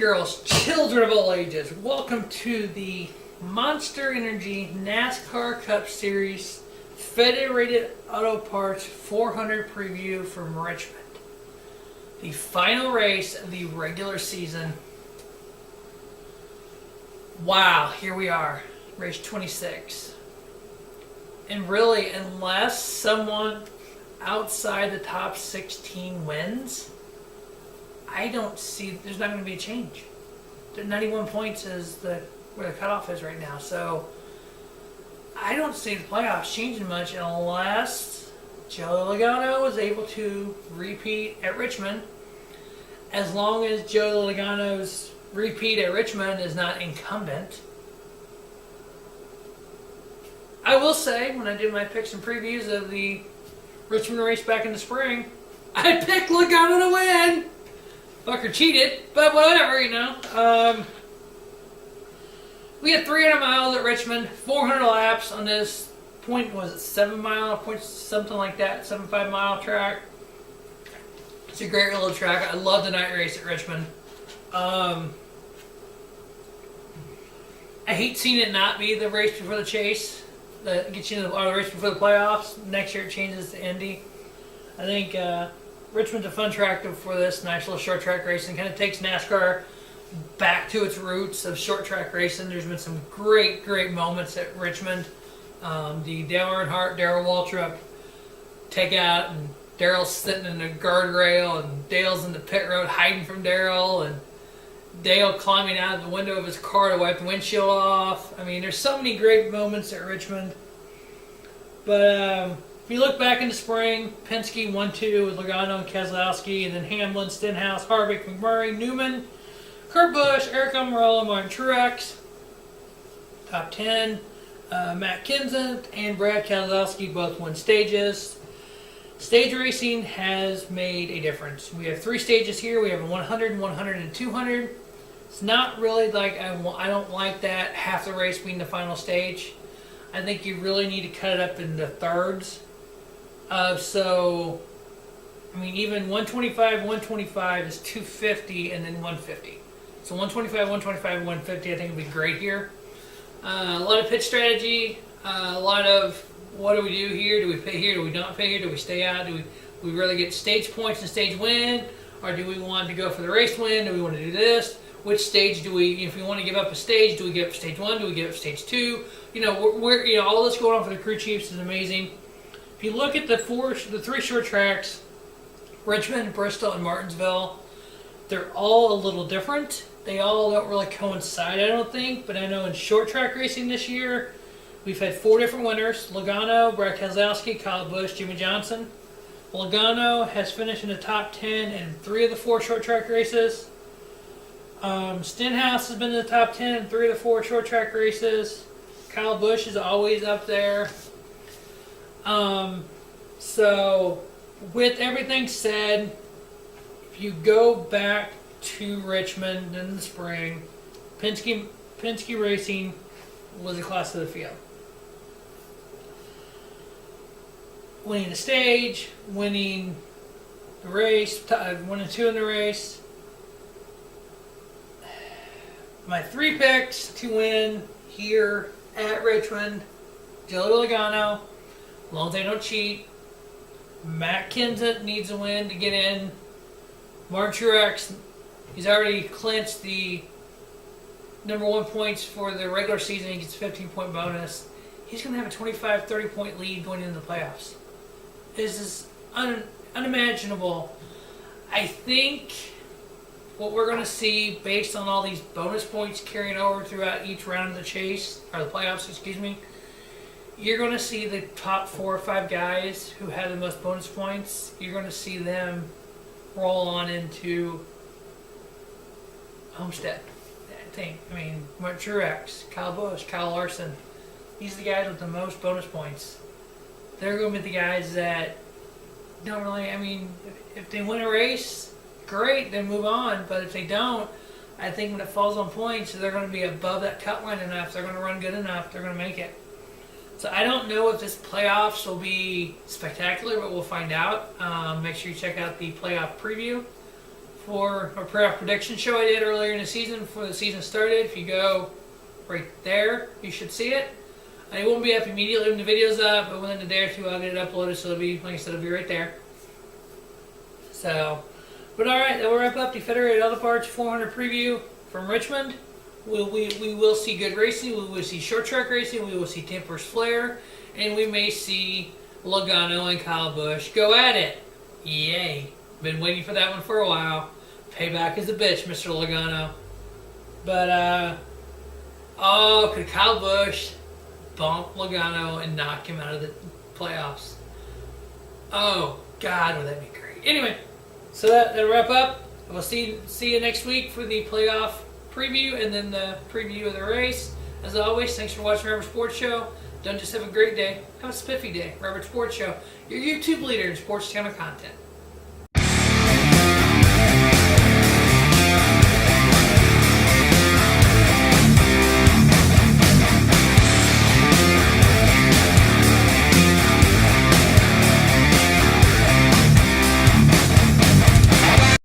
girls, children of all ages, welcome to the Monster Energy NASCAR Cup Series Federated Auto Parts 400 preview from Richmond. The final race of the regular season. Wow, here we are, race 26. And really, unless someone outside the top 16 wins, I don't see, there's not going to be a change. 91 points is where the cutoff is right now. So I don't see the playoffs changing much unless Joe Logano is able to repeat at Richmond. As long as Joe Logano's repeat at Richmond is not incumbent. I will say, when I did my picks and previews of the Richmond race back in the spring, I picked Logano to win. Fucker cheated, but whatever, you know. We had 300 miles at Richmond, 400 laps on this point, was it 7 mile, point something like that, 7.5 mile track. It's a great little track. I love the night race at Richmond. I hate seeing it not be the race before the chase that gets you into the race before the playoffs. Next year it changes to Indy. I think Richmond's a fun track for this nice little short track racing. Kind of takes NASCAR back to its roots of short track racing. There's been some great moments at Richmond. The Dale Earnhardt, Darrell Waltrip takeout, and Darrell's sitting in the guardrail, and Dale's in the pit road hiding from Darrell, and Dale climbing out of the window of his car to wipe the windshield off. I mean, there's so many great moments at Richmond. But if you look back in the spring, Penske 1-2 with Logano and Keselowski, and then Hamlin, Stenhouse, Harvick, McMurray, Newman, Kurt Busch, Eric Almirola, Martin Truex. Top 10, Matt Kenseth and Brad Keselowski both won stages. Stage racing has made a difference. We have 3 stages here. We have a 100, 100, and 200. It's not really like I don't like that half the race being the final stage. I think you really need to cut it up into thirds. So, I mean, even 125, 125 is 250 and then 150. So 125, 125, and 150 I think would be great here. A lot of pitch strategy, a lot of what do we do here? Do we pit here? Do we not pit here? Do we stay out? Do we really get stage points and stage win? Or do we want to go for the race win? Do we want to do this? Which stage do we, if we want to give up a stage, do we give up stage 1? Do we give up stage 2? You know, we're all this going on for the crew chiefs is amazing. If you look at the 3 short tracks, Richmond, Bristol, and Martinsville, they're all a little different. They all don't really coincide, I don't think. But I know in short track racing this year, we've had 4 different winners. Logano, Brad Keselowski, Kyle Busch, Jimmy Johnson. Logano has finished in the top 10 in 3 of the 4 short track races. Stenhouse has been in the top 10 in 3 of the 4 short track races. Kyle Busch is always up there. So, with everything said, if you go back to Richmond in the spring, Penske Racing was the class of the field. Winning the stage, winning the race, 1 and 2 in the race. My 3 picks to win here at Richmond: Joe Logano, as long as they don't cheat. Matt Kenseth needs a win to get in. Martin Truex, he's already clinched the number 1 points for the regular season. He gets a 15-point bonus. He's going to have a 25, 30-point lead going into the playoffs. This is unimaginable. I think what we're going to see, based on all these bonus points carrying over throughout each round of the chase, or the playoffs, excuse me, you're going to see the top 4 or 5 guys who have the most bonus points, you're going to see them roll on into Homestead. I mean, Martin Truex, Kyle Busch, Kyle Larson, these are the guys with the most bonus points. They're going to be the guys that don't really, I mean, if they win a race, great, then move on. But if they don't, I think when it falls on points, they're going to be above that cut line enough, they're going to run good enough, they're going to make it. So I don't know if this playoffs will be spectacular, but we'll find out. Make sure you check out the playoff preview for a playoff prediction show I did earlier in the season before the season started. If you go right there, you should see it. And it won't be up immediately when the video's up, but within a day or two I'll get it uploaded, so it'll be, like I said, it'll be right there. So, but alright, that will wrap up the Federated Auto Parts 400 preview from Richmond. We will see good racing, we will see short track racing, we will see Tempers Flair, and we may see Logano and Kyle Busch go at it. Yay. Been waiting for that one for a while. Payback is a bitch, Mr. Logano. But, could Kyle Busch bump Logano and knock him out of the playoffs? Oh, God, would that be great. Anyway, so that'll wrap up. We'll see you next week for the playoff preview and then the preview of the race. As always, thanks for watching Robert Sports Show. Don't just have a great day, have a spiffy day. Robert Sports Show, your YouTube leader in sports channel content.